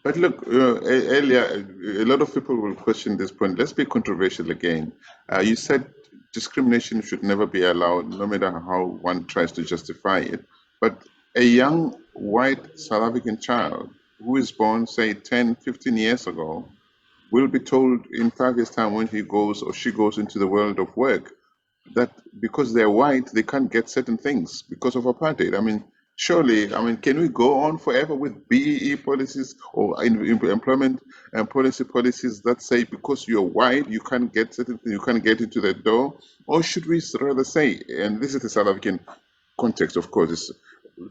But look, earlier, a lot of people will question this point. Let's be controversial again. You said discrimination should never be allowed, no matter how one tries to justify it. But a young white South African child who is born, say, 10, 15 years ago, will be told in 5 years' time when he goes or she goes into the world of work that because they're white, they can't get certain things because of apartheid. I mean, surely, I mean, can we go on forever with BEE policies or employment and policies that say because you're white, you can't get certain things, you can't get into the door? Or should we rather say, and this is the South African context, of course,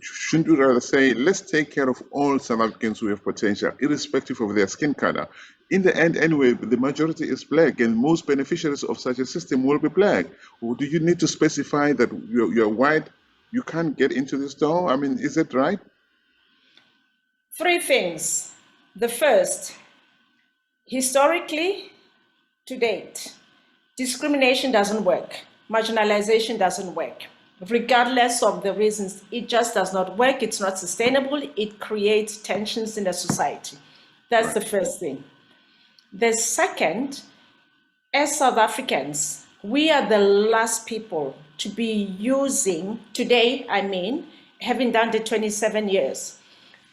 shouldn't we rather say, let's take care of all South Africans who have potential, irrespective of their skin color? In the end, anyway, the majority is black, and most beneficiaries of such a system will be black. Or do you need to specify that you're white, you can't get into this door? I mean, is that right? Three things. The first, historically, to date, discrimination doesn't work. Marginalization doesn't work. Regardless of the reasons, it just does not work. It's not sustainable. It creates tensions in the society. That's Right. the first thing. The second, as South Africans, we are the last people to be using, today, I mean, having done the 27 years,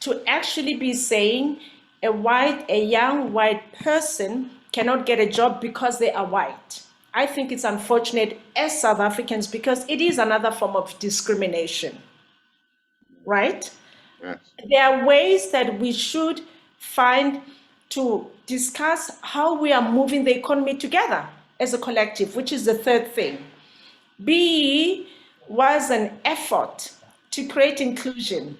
to actually be saying a young white person cannot get a job because they are white. I think it's unfortunate as South Africans because it is another form of discrimination, right? Yes. There are ways that we should find to discuss how we are moving the economy together as a collective, which is the third thing. BE was an effort to create inclusion.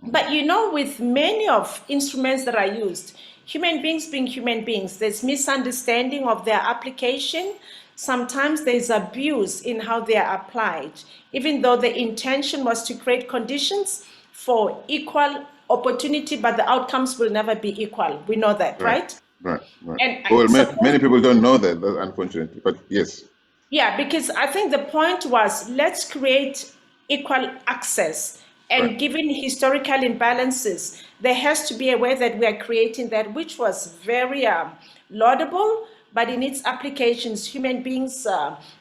But you know, with many of instruments that are used, human beings being human beings, there's misunderstanding of their application. Sometimes there's abuse in how they are applied, even though the intention was to create conditions for equal opportunity, but the outcomes will never be equal. We know that, Right. right? Right. Right. And Well, suppose many people don't know that, unfortunately. But yes. yeah, because I think the point was let's create equal access. Right. And given historical imbalances, there has to be a way that we are creating that, which was very laudable, but in its applications, human beings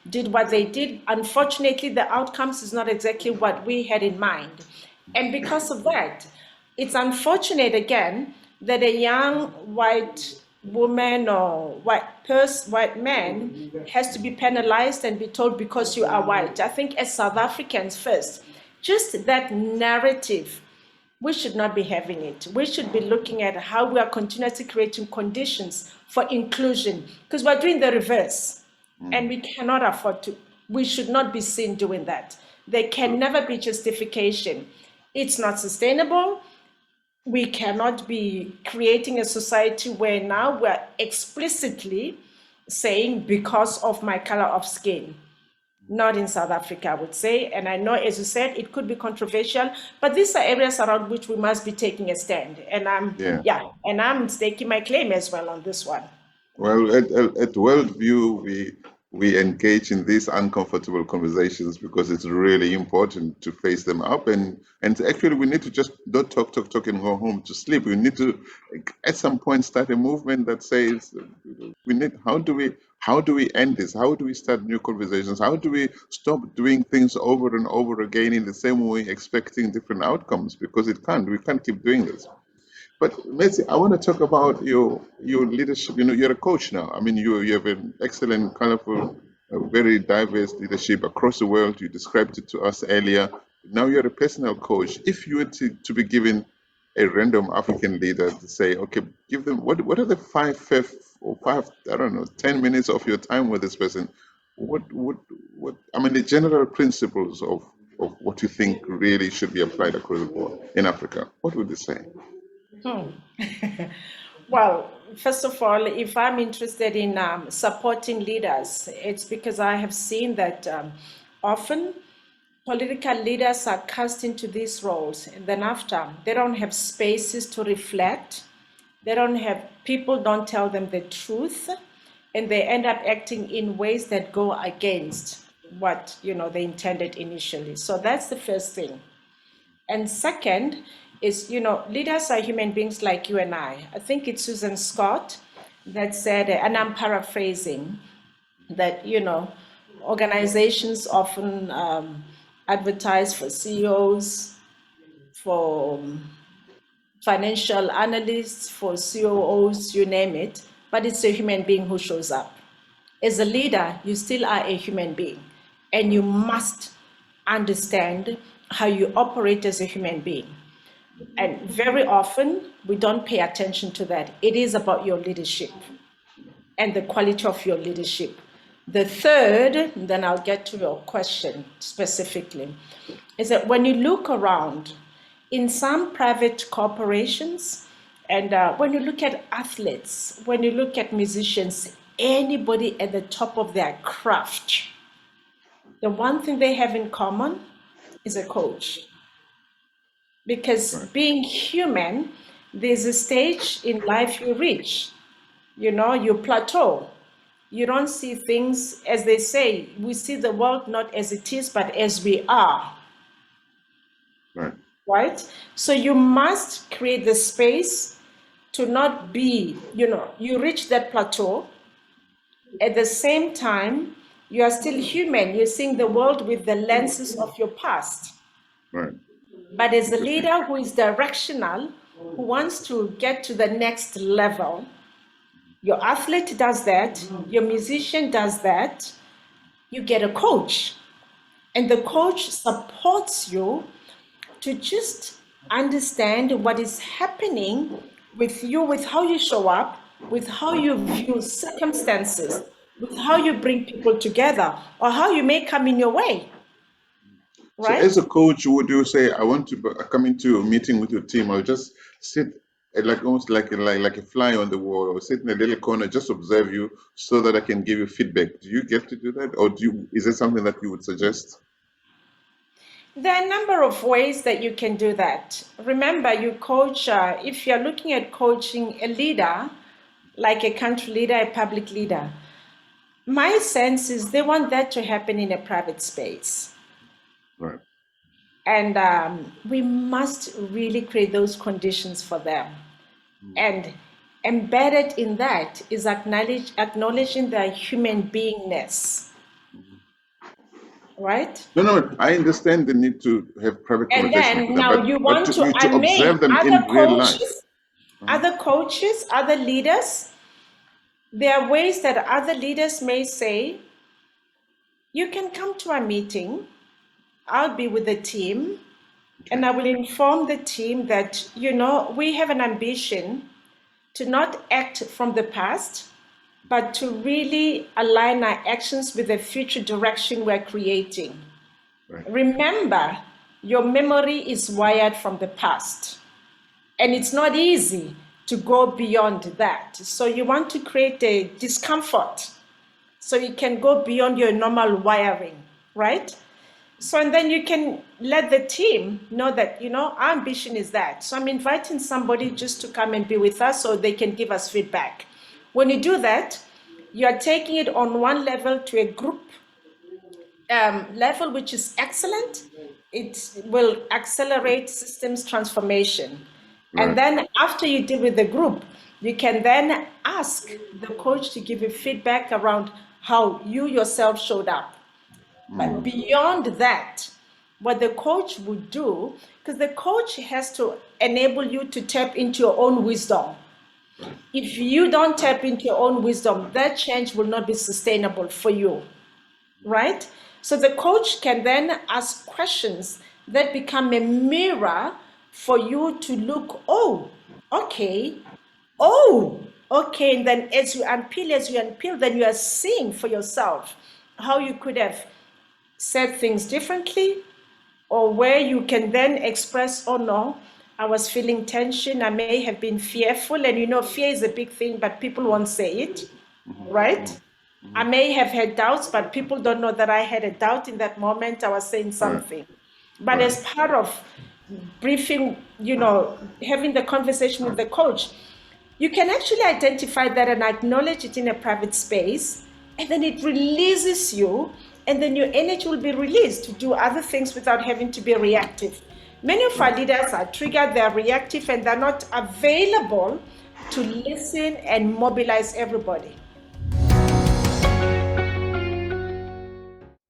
did what they did. Unfortunately, the outcomes is not exactly what we had in mind. And because of that, it's unfortunate again that a young white woman or white man has to be penalized and be told because you are white. I think as South Africans first, just that narrative, we should not be having it. We should be looking at how we are continuously creating conditions for inclusion because we're doing the reverse and we cannot afford to. We should not be seen doing that. There can never be justification. It's not sustainable. We cannot be creating a society where now we're explicitly saying because of my color of skin. Not in South Africa, I would say. And I know, as you said, it could be controversial, but these are areas around which we must be taking a stand. And Yeah. I'm staking my claim as well on this one. Well, at WorldView, we engage in these uncomfortable conversations because it's really important to face them up, and actually we need to just not talk and go home to sleep. We need to at some point start a movement that says we need how do we end this? How do we start new conversations? How do we stop doing things over and over again in the same way, expecting different outcomes? Because we can't keep doing this. But Metsi, I want to talk about your leadership. You know, you're a coach now. I mean, you have an excellent, colorful, very diverse leadership across the world. You described it to us earlier. Now you're a personal coach. If you were to be given a random African leader to say, okay, give them what are the five, I don't know, 10 minutes of your time with this person? What I mean, the general principles of what you think really should be applied across the board in Africa. What would you say? Well, first of all, if I'm interested in supporting leaders, it's because I have seen that often political leaders are cast into these roles, and then after, they don't have spaces to reflect. They don't have, people don't tell them the truth, and they end up acting in ways that go against what they intended initially. So that's the first thing. And second, is, leaders are human beings like you and I. I think it's Susan Scott that said, and I'm paraphrasing, that, organizations often advertise for CEOs, for financial analysts, for COOs, you name it, but it's a human being who shows up. As a leader, you still are a human being, and you must understand how you operate as a human being. And very often, we don't pay attention to that. It is about your leadership and the quality of your leadership. The third, then I'll get to your question specifically, is that when you look around in some private corporations, and when you look at athletes, when you look at musicians, anybody at the top of their craft, the one thing they have in common is a coach. Because being human, there's a stage in life you reach, you plateau. You don't see things, as they say, we see the world not as it is, but as we are. Right? So you must create the space to not be, you reach that plateau. At the same time, you are still human. You're seeing the world with the lenses of your past. Right. But as a leader who is directional, who wants to get to the next level, your athlete does that, your musician does that, you get a coach. And the coach supports you to just understand what is happening with you, with how you show up, with how you view circumstances, with how you bring people together, or how you may come in your way. Right? So as a coach, would you say, I want to come into a meeting with your team, I'll just sit almost like a fly on the wall, or sit in a little corner, just observe you so that I can give you feedback. Do you get to do that? Or is it something that you would suggest? There are a number of ways that you can do that. Remember, you coach, if you're looking at coaching a leader, like a country leader, a public leader, my sense is they want that to happen in a private space. Right. And we must really create those conditions for them. And embedded in that is acknowledging their human beingness. Right? No, I understand the need to have private conversations with them, now you want but to observe them in real life. Other coaches, other leaders, there are ways that other leaders may say, you can come to a meeting, I'll be with the team, and I will inform the team that, we have an ambition to not act from the past, but to really align our actions with the future direction we're creating. Right. Remember, your memory is wired from the past, and it's not easy to go beyond that. So you want to create a discomfort so you can go beyond your normal wiring, right? So, and then you can let the team know that, our ambition is that. So I'm inviting somebody just to come and be with us so they can give us feedback. When you do that, you are taking it on one level to a group level, which is excellent. It will accelerate systems transformation. Right. And then after you deal with the group, you can then ask the coach to give you feedback around how you yourself showed up. But beyond that, what the coach would do, because the coach has to enable you to tap into your own wisdom. If you don't tap into your own wisdom, that change will not be sustainable for you, right? So the coach can then ask questions that become a mirror for you to look, okay, and then as you unpeel, then you are seeing for yourself how you could have said things differently, or where you can then express, no, I was feeling tension, I may have been fearful, and fear is a big thing, but people won't say it, right? I may have had doubts, but people don't know that I had a doubt in that moment, I was saying something. But as part of briefing, having the conversation with the coach, you can actually identify that and acknowledge it in a private space, and then it releases you, and then your energy will be released to do other things without having to be reactive. Many of our leaders are triggered, they're reactive, and they're not available to listen and mobilize everybody.